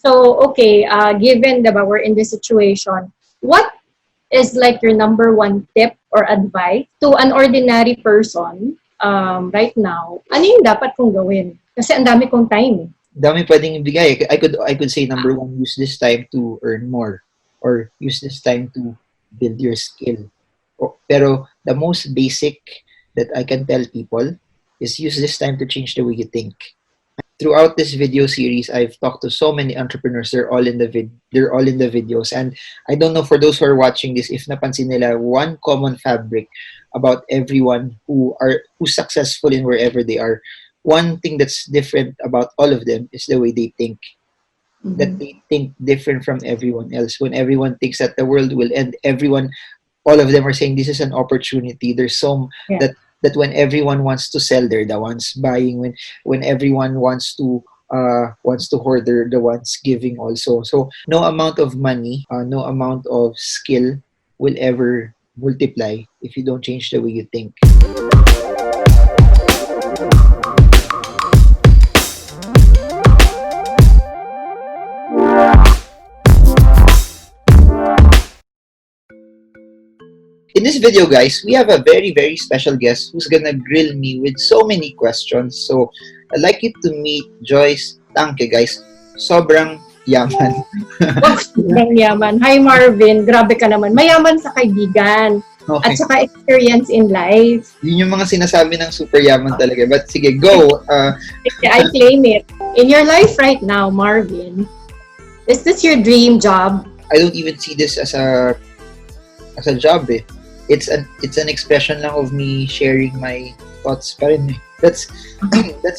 So, okay, given that we're in this situation, what is like your number one tip or advice to an ordinary person right now? Ano yung dapat kong gawin? Kasi ang dami kong time. Dami pwedeng ibigay. I could say number one, use this time to earn more or use this time to build your skill. Pero the most basic that I can tell people is use this time to change the way you think. Throughout this video series, I've talked to so many entrepreneurs. They're all in the videos, and I don't know for those who are watching this if napansin nila one common fabric about everyone who's successful in wherever they are. One thing that's different about all of them is the way they think. That they think different from everyone else. When everyone thinks that the world will end, all of them are saying this is an opportunity. There's that when everyone wants to sell, they're the ones buying. When everyone wants to hoard, they're the ones giving also. So no amount of money, no amount of skill will ever multiply if you don't change the way you think. In this video, guys, we have a very, very special guest who's gonna grill me with so many questions. So, I'd like you to meet Joyce Tankeh, guys. Sobrang yaman. Sobrang yaman. Hi, Marvin. Grabe ka naman. Mayaman sa kaibigan. Okay. At saka experience in life. Yun yung mga sinasabi ng super yaman talaga. But sige, go! I claim it. In your life right now, Marvin, is this your dream job? I don't even see this as a job eh. It's an expression lang of me sharing my thoughts pa rin eh. That's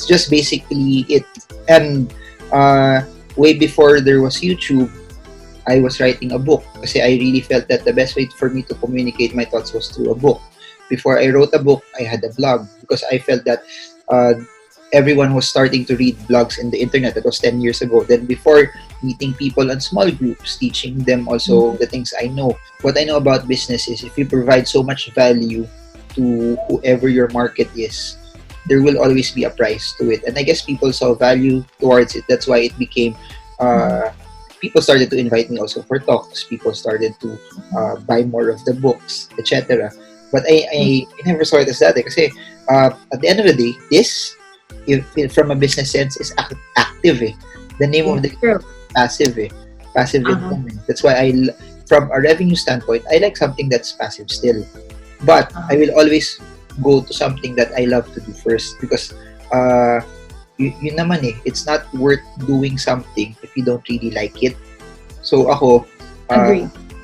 just basically it. And way before there was YouTube, I was writing a book kasi I really felt that the best way for me to communicate my thoughts was through a book. Before I wrote a book, I had a blog because I felt that everyone was starting to read blogs in the internet. That was 10 years ago. Then before meeting people in small groups, teaching them also the things I know. What I know about business is if you provide so much value to whoever your market is, there will always be a price to it. And I guess people saw value towards it. That's why it became, people started to invite me also for talks. People started to buy more of the books, etc. But I never saw it as that kasi at the end of the day, this, if from a business sense, is active eh. The name of the passive eh. Passive income eh. That's why from a revenue standpoint, I like something that's passive still. But I will always go to something that I love to do first because yun naman eh, it's not worth doing something if you don't really like it. So ako,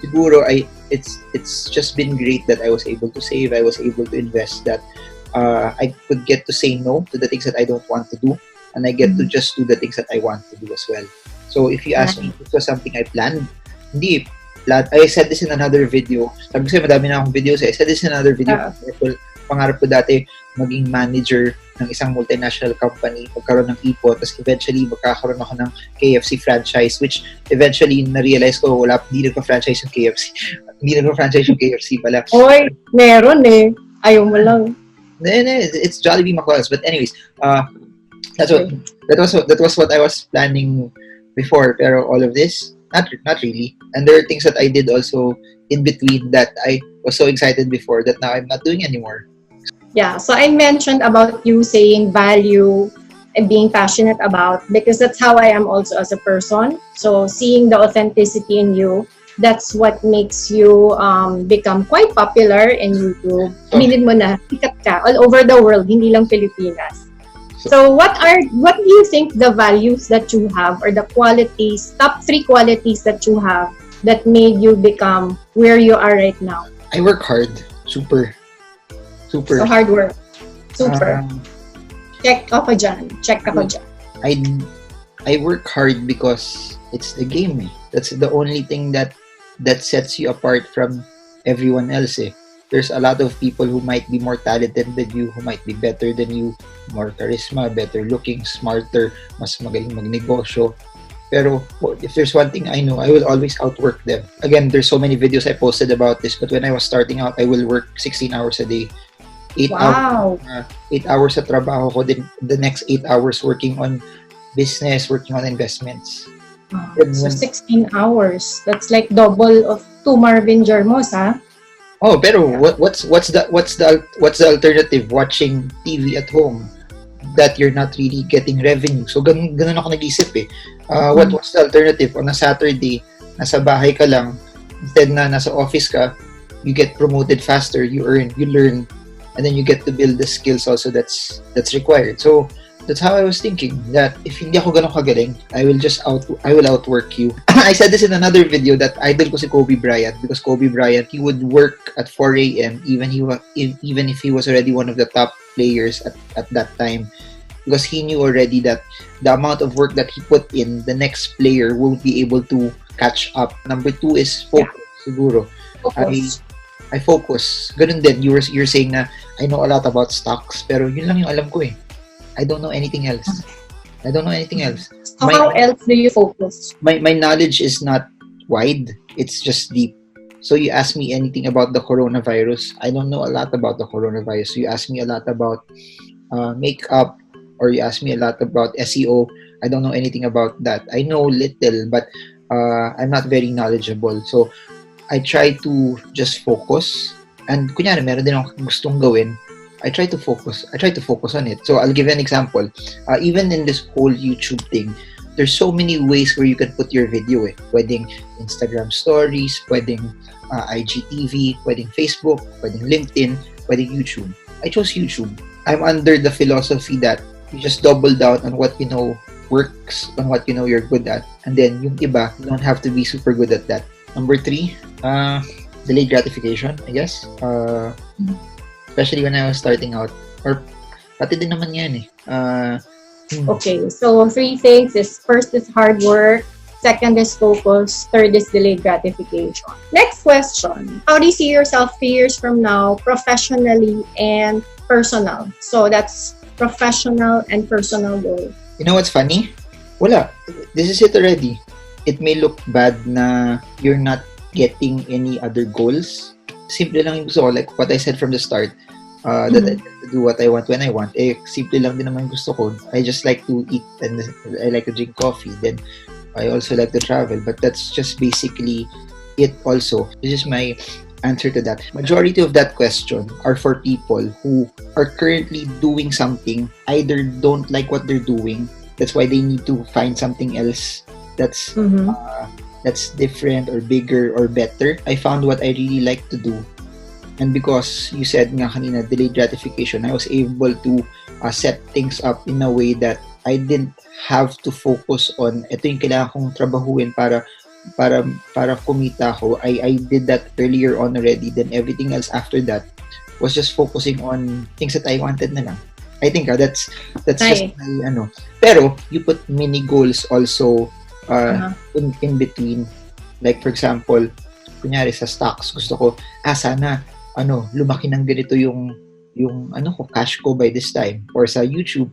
siguro it's just been great that I was able to save, I was able to invest, that I could get to say no to the things that I don't want to do, and I get to just do the things that I want to do as well. So if you ask me if it was something I planned, hindi. I said this in another video. Sabi ko madami na akong videos eh. I said this in another video. Pangarap ko dati maging manager ng isang multinational company, magkaroon ng ipon, tapos eventually magkakaroon ako ng KFC franchise, which eventually na-realize ko, hindi nagpa-franchise yung KFC. Hindi nagpa-franchise yung KFC pala. Oy, meron eh. Ayaw mo lang. It's Jollibee McDonald's. But anyways, that was what I was planning before. Pero all of this, not really. And there are things that I did also in between that I was so excited before that now I'm not doing anymore. Yeah, so I mentioned about you saying value and being passionate about, because that's how I am also as a person. So seeing the authenticity in you, that's what makes you become quite popular in YouTube. Aminin mo na, sikat ka all over the world, hindi lang Pilipinas. So what do you think the values that you have, or the qualities, top 3 qualities that you have that made you become where you are right now? I work hard. Super. So hard work. Super. Check ako dyan. I work hard because it's the game eh. That's the only thing that sets you apart from everyone else eh. There's a lot of people who might be more talented than you, who might be better than you, more charisma, better looking, smarter, mas magaling magnegosyo. Pero if there's one thing I know, I will always outwork them. Again, there's so many videos I posted about this, but when I was starting out, I will work 16 hours a day. 8 hours sa trabaho ko, then the next 8 hours working on business, working on investments. Then So when, 16 hours. That's like double of 2 Marvin Germos, ha? oh, pero Yeah. what's the alternative? Watching TV at home that you're not really getting revenue. So ganun ako nag-isip eh. What's the alternative? On a Saturday, nasa bahay ka lang, instead na nasa office ka, you get promoted faster, you earn, you learn, and then you get to build the skills also that's required. So that's how I was thinking, that if hindi ako ganun kagaling, I will outwork you. I said this in another video that idol ko si Kobe Bryant, because Kobe Bryant, he would work at 4 a.m. even if he was already one of the top players at that time, because he knew already that the amount of work that he put in, the next player won't be able to catch up. Number 2 is focus, siguro. Focus. I focus. Ganun din, you're saying na I know a lot about stocks, pero yun lang yung alam ko eh. I don't know anything else. I don't know anything else. So how else do you focus? My knowledge is not wide. It's just deep. So you ask me anything about the coronavirus, I don't know a lot about the coronavirus. So you ask me a lot about makeup, or you ask me a lot about SEO, I don't know anything about that. I know little, but I'm not very knowledgeable. So I try to just focus. And kunyari, meron din akong gustong gawin, I try to focus on it. So I'll give you an example. Even in this whole YouTube thing, there's so many ways where you can put your video eh. Pwedeng Instagram stories, pwedeng IGTV, pwedeng Facebook, pwedeng LinkedIn, pwedeng YouTube. I chose YouTube. I'm under the philosophy that you just double down on what you know works, on what you know you're good at, and then yung iba, you don't have to be super good at that. Number 3, delayed gratification, I guess. Especially when I was starting out, or pati din naman yan eh. Okay, so 3 things is: first is hard work, second is focus, third is delayed gratification. Next question: how do you see yourself 3 years from now, professionally and personal? So that's professional and personal goal. You know what's funny? Wala. This is it already. It may look bad na you're not getting any other goals. Simple lang yung gusto ko, like what I said from the start, that I get to do what I want when I want. Eh, simple lang din naman gusto ko. I just like to eat and I like to drink coffee. Then, I also like to travel. But that's just basically it also. This is my answer to that. Majority of that question are for people who are currently doing something, either don't like what they're doing, that's why they need to find something else that's that's different or bigger or better. I found what I really like to do. And because you said nga kanina, delayed gratification, I was able to set things up in a way that I didn't have to focus on ito yung kailangan kong trabahuin para kumita ako. I did that earlier on already. Then everything else after that was just focusing on things that I wanted na lang. I think that's just my ano. Pero you put mini goals also in between. Like for example, kunyari sa stocks, gusto ko sana lumaki ng ganito yung cash ko by this time. Or sa YouTube,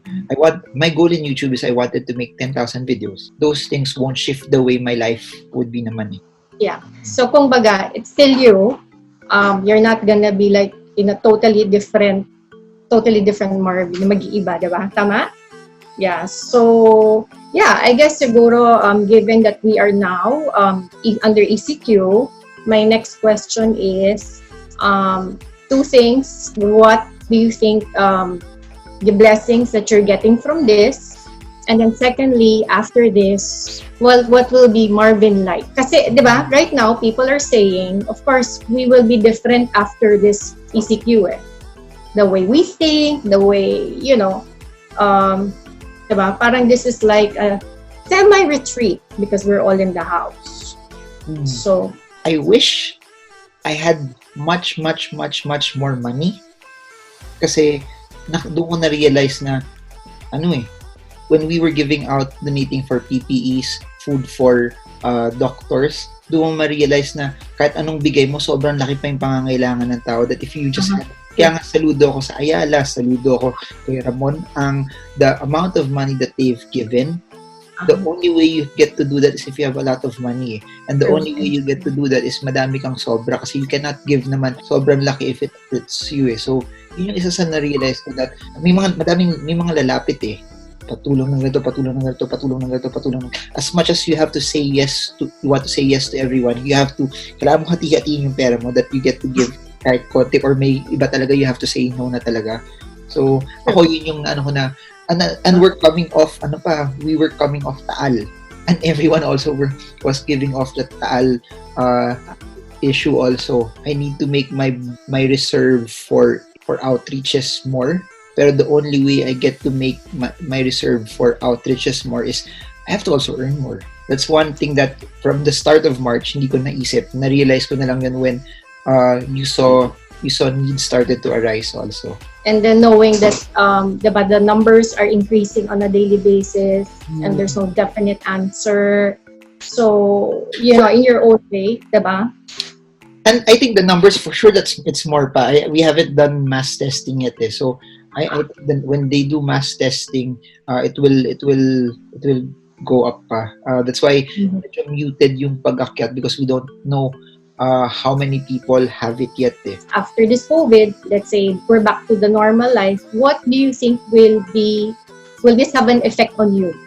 my goal in YouTube is I wanted to make 10,000 videos. Those things won't shift the way my life would be naman eh. Yeah. So kung baga, it's still you. You're not gonna be like in a totally different Marvin, na mag-iiba, diba? Tama? Yeah. So, yeah, I guess siguro, given that we are now under ECQ, my next question is 2 things. What do you think the blessings that you're getting from this? And then secondly, after this, well, what will be Marvin like? Kasi, di ba, right now, people are saying, of course, we will be different after this ECQ eh. The way we think, the way, diba, parang this is like a semi-retreat because we're all in the house. So, I wish I had much more money. Kasi, doon ko na-realize na, when we were giving out donating for PPEs, food for doctors, doon mo ma-realize na kahit anong bigay mo, sobrang laki pa yung pangangailangan ng tao, that if you just had, kaya nga saludo ako sa Ayala, saludo ako kay Ramon, the amount of money that they've given, the only way you get to do that is if you have a lot of money. And the only way you get to do that is madami kang sobra, kasi you cannot give naman sobrang laki if it hurts you eh. So, yun yung isa sa na-realize ko, that may mga lalapit eh. patulong ng ganito, patulong ng ganito, patulong ng ganito, patulong ng... As much as you have to say yes to, you want to say yes to everyone, you have to, kailangan mo hati-hatiin yung pera mo that you get to give kahit konti, or may iba talaga you have to say no na talaga. So, ako yun yung ano ko na, and we're coming off, we were coming off Taal. And everyone also was giving off the Taal issue also. I need to make my reserve for outreaches more. Pero the only way I get to make my reserve for outreaches more is I have to also earn more. That's one thing that from the start of March, hindi ko naisip. Na-realize ko na lang yun when you saw needs started to arise also. And then knowing that the numbers are increasing on a daily basis and there's no definite answer. So, in your own way, diba? And I think the numbers for sure it's more pa. We haven't done mass testing yet. So I when they do mass testing, it will go up pa. That's why medyo muted yung pag-akyat because we don't know how many people have it yet. After this COVID, let's say we're back to the normal life. What do you think will this have an effect on you?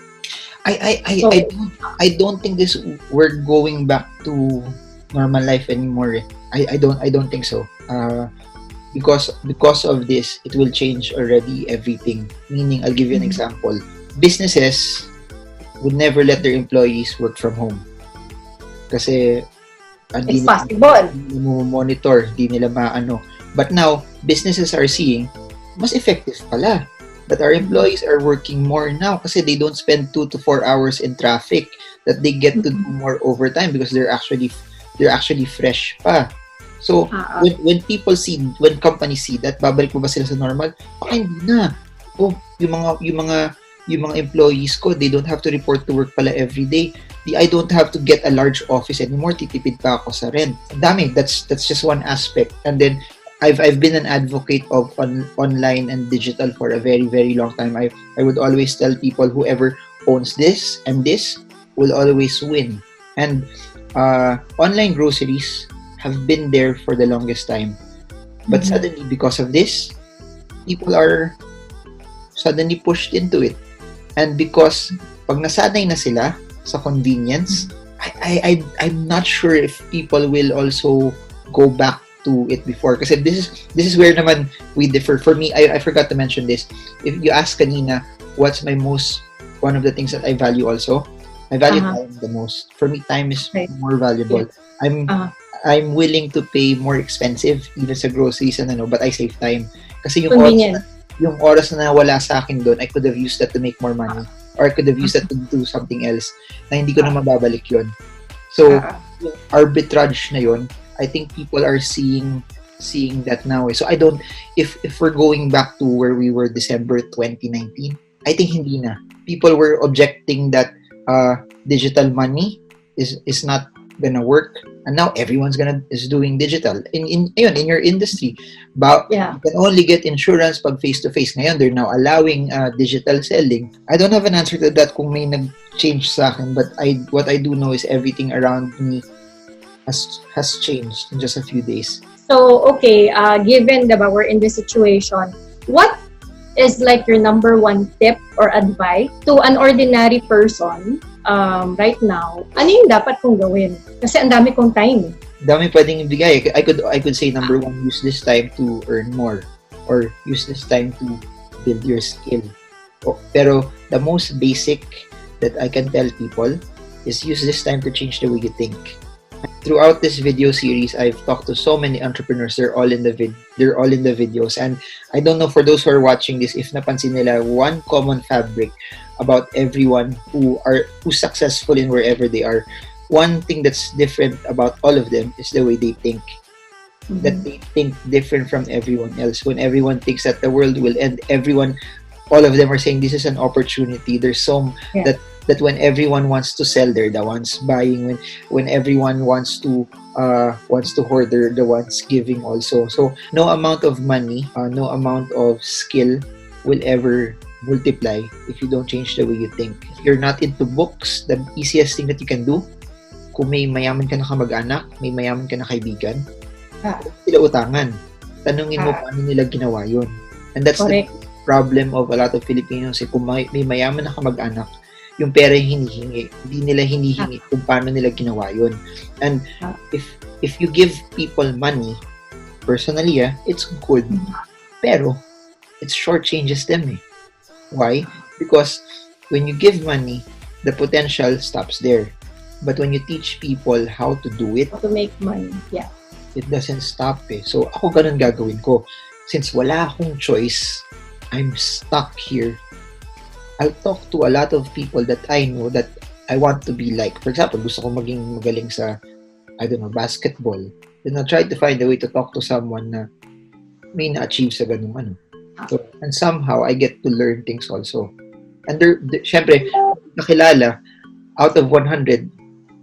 I don't think we're going back to normal life anymore. I don't think so. Because of this, it will change already everything. Meaning, I'll give you an example. Businesses would never let their employees work from home. Kasi it's possible. Monitor, di nila maano. But now, businesses are seeing, mas effective pala. That our employees are working more now kasi they don't spend 2 to 4 hours in traffic. That they get to do more overtime because they're actually fresh pa. So, when companies see that, babalik mo ba sila sa normal? Baka hindi na. Oh, yung mga employees ko, they don't have to report to work pala every day. I don't have to get a large office anymore. Titipid pa ako sa rent. Dami. That's just one aspect. And then, I've been an advocate of online and digital for a very, very long time. I would always tell people whoever owns this and this will always win. And online groceries have been there for the longest time. But suddenly, because of this, people are suddenly pushed into it. And because pag nasanay na sila sa convenience, I'm not sure if people will also go back to it before. Kasi this is where naman we differ. For me, I forgot to mention this. If you ask kanina, what's one of the things that I value also? I value time the most. For me, time is more valuable. Yeah. I'm willing to pay more expensive even sa groceries and but I save time. Kasi yung oras na wala sa akin doon, I could have used that to make more money. Or I could have used that to do something else na hindi ko na mababalik yun. So, yung arbitrage na yun, I think people are seeing that now. So I don't, if we're going back to where we were December 2019, I think hindi na. People were objecting that digital money is not gonna work, and now everyone's is doing digital in your industry. But you can only get insurance pag face to face. Ngayon they're now allowing digital selling. I don't have an answer to that kung may nag-change sa akin, but what I do know is everything around me has changed in just a few days. So okay, given that we're in this situation, what is like your number one tip or advice to an ordinary person right now? Ano yung dapat kong gawin? Kasi ang dami kong time. Dami pwedeng ibigay. I could say number one, use this time to earn more, or use this time to build your skill. Pero the most basic that I can tell people is use this time to change the way you think. Throughout this video series, I've talked to so many entrepreneurs. They're all in the videos, and I don't know, for those who are watching this, if napansin nila, one common fabric about everyone who's successful in wherever they are. One thing that's different about all of them is the way they think. That they think different from everyone else. When everyone thinks that the world will end, all of them are saying this is an opportunity. There's that when everyone wants to sell, they're the ones buying. When everyone wants to hoard, they're the ones giving also. So no amount of money, no amount of skill will ever multiply if you don't change the way you think. If you're not into books, the easiest thing that you can do, kung may mayaman ka na kamag-anak, may mayaman ka na kaibigan, sila utangan. Tanungin mo paano nila ginawa yun. And that's problem of a lot of Filipinos, kung may mayaman na kamag-anak, yung pera yung hinihingi. Hindi nila hinihingi kung paano nila ginawa yun. And if you give people money, personally, it's good. Pero, it shortchanges them. Why? Because when you give money, the potential stops there. But when you teach people how to do it, to make money, yeah, it doesn't stop. So, ako ganun gagawin ko. Since wala akong choice, I'm stuck here. I'll talk to a lot of people that I know that I want to be like. For example, gusto ko maging magaling sa, I don't know, basketball. Then I'll try to find a way to talk to someone na may na-achieve sa ganung ano. So, and somehow, I get to learn things also. And syempre, nakilala, out of 100,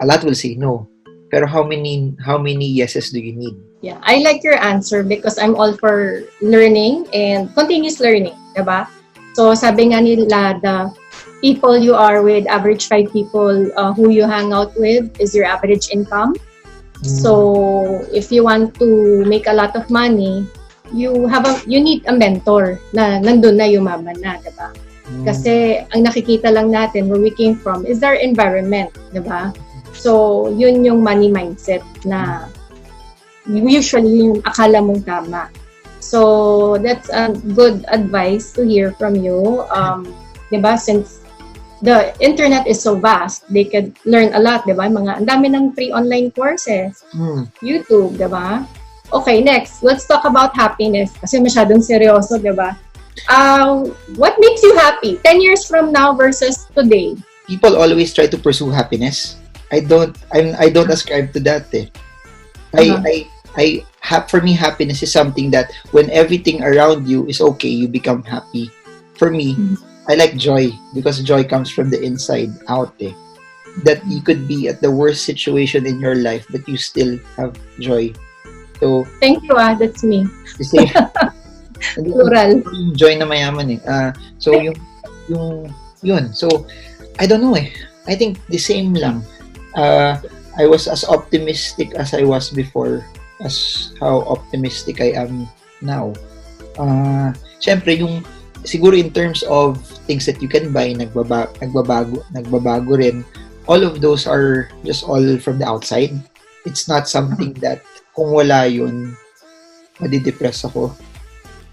a lot will say no. Pero how many yeses do you need? Yeah, I like your answer because I'm all for learning and continuous learning, diba? So, sabi nga nila, the people you are with, average 5 people who you hang out with is your average income. So, if you want to make a lot of money, you need a mentor na nandun na yumaman na, diba? Kasi ang nakikita lang natin where we came from is our environment, diba? So, yun yung money mindset na usually yung akala mong tama. So, that's a good advice to hear from you. Diba? Since the internet is so vast, they could learn a lot, diba? Ang dami ng free online courses. YouTube, diba? Okay, next. Let's talk about happiness. Kasi masyadong seryoso, diba? What makes you happy 10 years from now versus today? People always try to pursue happiness. I don't ascribe to that. For me, happiness is something that when everything around you is okay, you become happy. For me, I like joy because joy comes from the inside out. That you could be at the worst situation in your life, but you still have joy. So thank you. That's me. Plural. Joy na mayaman. So yun. So I don't know. I think the same lang. I was as optimistic as I was before as how optimistic I am now. Syempre, siguro in terms of things that you can buy, nagbabago rin. All of those are just all from the outside. It's not something that kung wala yun, madidepress ako.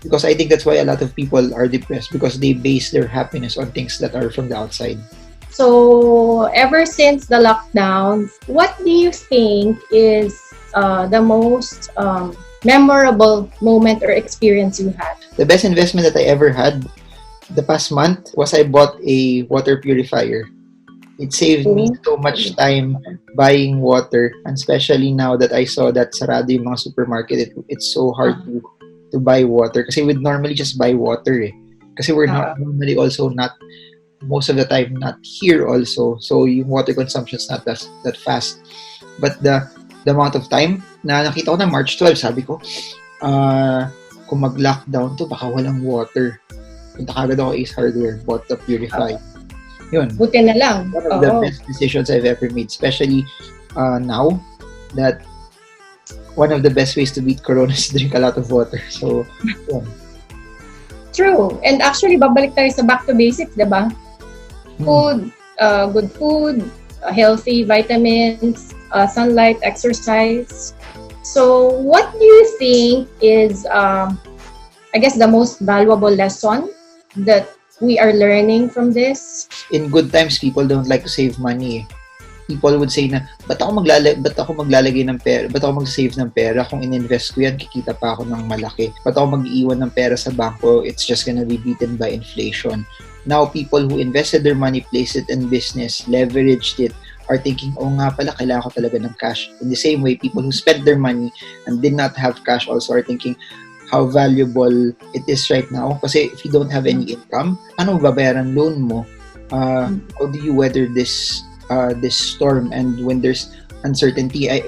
Because I think that's why a lot of people are depressed because they base their happiness on things that are from the outside. So, ever since the lockdown, what do you think is the most memorable moment or experience you had? The best investment that I ever had the past month was I bought a water purifier. It saved me so much time buying water, and especially now that I saw that sarado yung mga supermarket, it's so hard to buy water. Kasi we'd normally just buy water. Kasi we're not normally also not most of the time not here also, so yung water consumption is not that fast. But the amount of time na nakita ko na March 12, sabi ko kung mag-lockdown to baka walang water, punta kagad ako Ace Hardware, bought the purify. Yun, buti na lang. One of the best decisions I've ever made, especially now that one of the best ways to beat corona is to drink a lot of water. So yun. True. And actually babalik tayo sa back to basics, diba? Food, good food, healthy vitamins, sunlight, exercise. So, what do you think is, I guess, the most valuable lesson that we are learning from this? In good times, people don't like to save money. People would say na, ba't ako maglalagay ng pera? Ba't ako mag-save ng pera? Kung in-invest ko yan, kikita pa ako ng malaki. Ba't ako mag-iwan ng pera sa bangko? It's just gonna be beaten by inflation. Now, people who invested their money, placed it in business, leveraged it, are thinking, oh nga pala, kailangan ko talaga ng cash. In the same way, people who spent their money and did not have cash also are thinking how valuable it is right now. Kasi if you don't have any income, ano babayaran loan mo? How do you weather this storm? And when there's uncertainty, I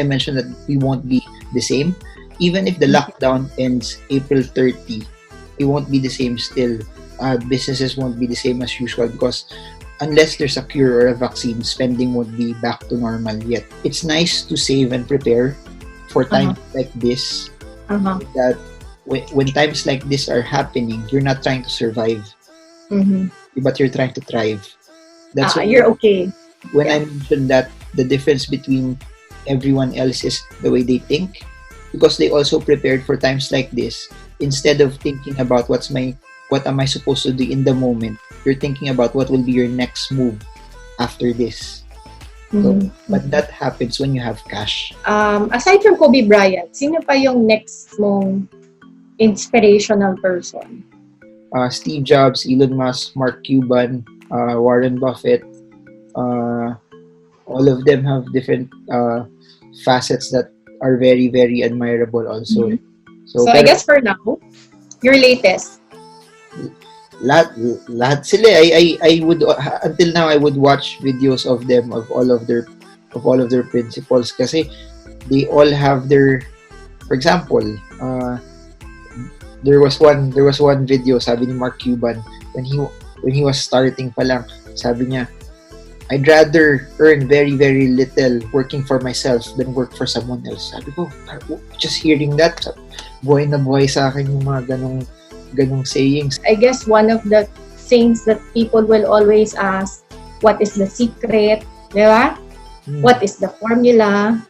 mentioned that we won't be the same. Even if the lockdown ends April 30, it won't be the same still. Businesses won't be the same as usual because unless there's a cure or a vaccine, spending won't be back to normal yet. It's nice to save and prepare for times like this. That when times like this are happening, you're not trying to survive, Mm-hmm. but you're trying to thrive. That's why You're okay. when Yeah. I mentioned that the difference between everyone else is the way they think, because they also prepared for times like this. Instead of thinking about what am I supposed to do in the moment, you're thinking about what will be your next move after this. So, Mhm. but that happens when you have cash. Aside from Kobe Bryant, sino pa yung next mong inspirational person? Steve Jobs, Elon Musk, Mark Cuban, Warren Buffett, uh, all of them have different facets that are very, very admirable also. Mhm. So, So I pero guess for now, your latest. lahat, lahat sila, I would, until now, I would watch videos of them, of all of their principles, kasi they all have their, for example, there was one video, sabi ni Mark Cuban, when he was starting pa lang, sabi niya, I'd rather earn very, very little working for myself than work for someone else. Sabi ko, just hearing that, buhay na buhay sa akin yung mga ganong sayings. I guess one of the things that people will always ask, what is the secret? Di ba? What is the formula?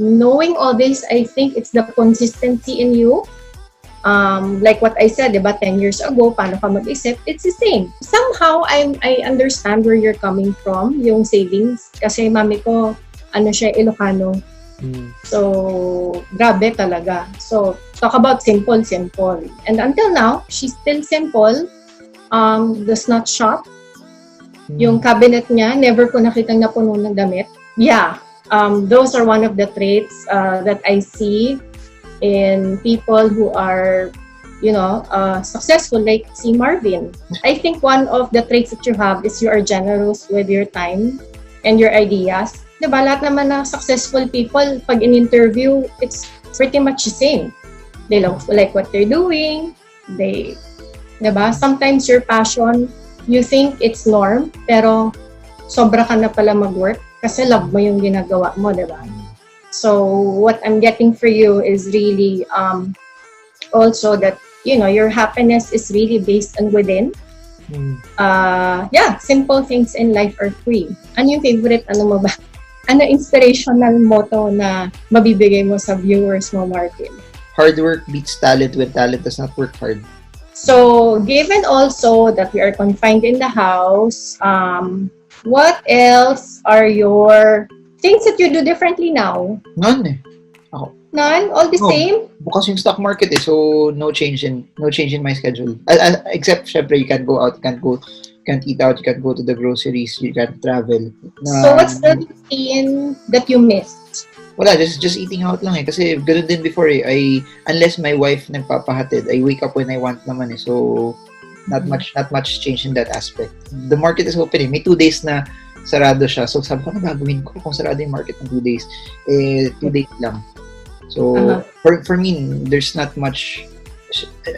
Knowing all this, I think it's the consistency in you. Like what I said, diba, 10 years ago, paano ka mag-isip? It's the same. Somehow, I understand where you're coming from, yung savings. Kasi mami ko, siya, Ilocano. So, grabe talaga. So, talk about simple. And until now, she's still simple. Does not shop. Yung cabinet niya, never ko nakitang napuno ng damit. Yeah. Those are one of the traits that I see in people who are, successful, like si Marvin. I think one of the traits that you have is you are generous with your time and your ideas. Diba, lahat naman ng successful people, pag in-interview, it's pretty much the same. They like what they're doing. Diba, sometimes your passion, you think it's norm, pero sobra ka na pala mag-work kasi love mo yung ginagawa mo, diba? So what I'm getting for you is really also that, your happiness is really based on within. Simple things in life are free. Ano yung favorite, mo ba? Ano inspirational motto na mabibigay mo sa viewers mo, Martin? Hard work beats talent when talent does not work hard. So, given also that we are confined in the house, what else are your things that you do differently now? None eh. None? All the same? Bukas yung stock market eh, so no change in my schedule. Except, syempre, you can't go out, you can't eat out, you can't go to the groceries, you can't travel. So, what's the routine that you missed? Wala, just eating out lang eh. Kasi ganun din before eh. Unless my wife nagpapahatid, I wake up when I want naman eh. So, not much change in that aspect. The market is open eh. May 2 days na sarado siya. So, sabi ko, ano gagawin ko kung sarado yung market ng 2 days? 2 days lang. So, for me, there's not much.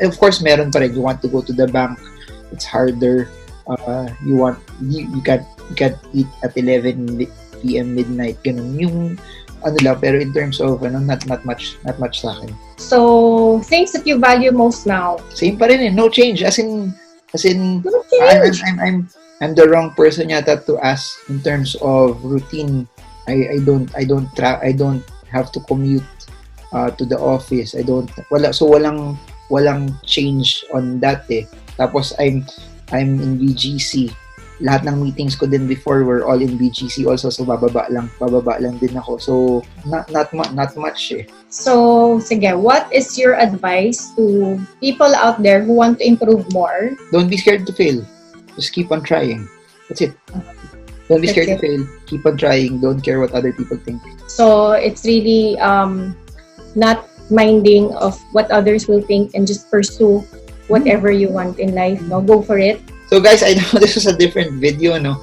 Of course, meron pa rin. You want to go to the bank. It's harder. You can't eat at 11 p.m. midnight. Ganun. Yung pero in terms of not much sa akin. So, things that you value most now? Same pa rin eh. No change. As in no change. I'm the wrong person yata to ask in terms of routine. I don't have to commute to the office. Walang change on that eh. Tapos I'm in BGC. Lahat ng meetings ko din before were all in BGC also, so bababa lang din ako. So not much eh. So sige, what is your advice to people out there who want to improve more? Don't be scared to fail. Just keep on trying. That's it. Don't be scared to fail. Keep on trying. Don't care what other people think. So it's really not minding of what others will think and just pursue whatever you want in life. No, go for it. So guys, I know this was a different video, no?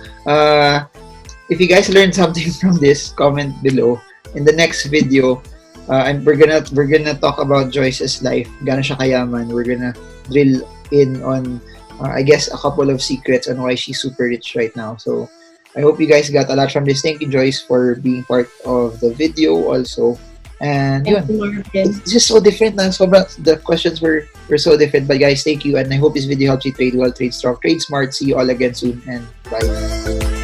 If you guys learned something from this, comment below. In the next video, we're gonna talk about Joyce's life. Gaano siya kayaman. We're gonna drill in on, I guess, a couple of secrets on why she's super rich right now. So I hope you guys got a lot from this. Thank you, Joyce, for being part of the video also. And Thank yun, you, Marvin. it's just so different na. Sobrang, the questions were so different. But guys, thank you. And I hope this video helps you trade well, trade strong, trade smart. See you all again soon. And bye.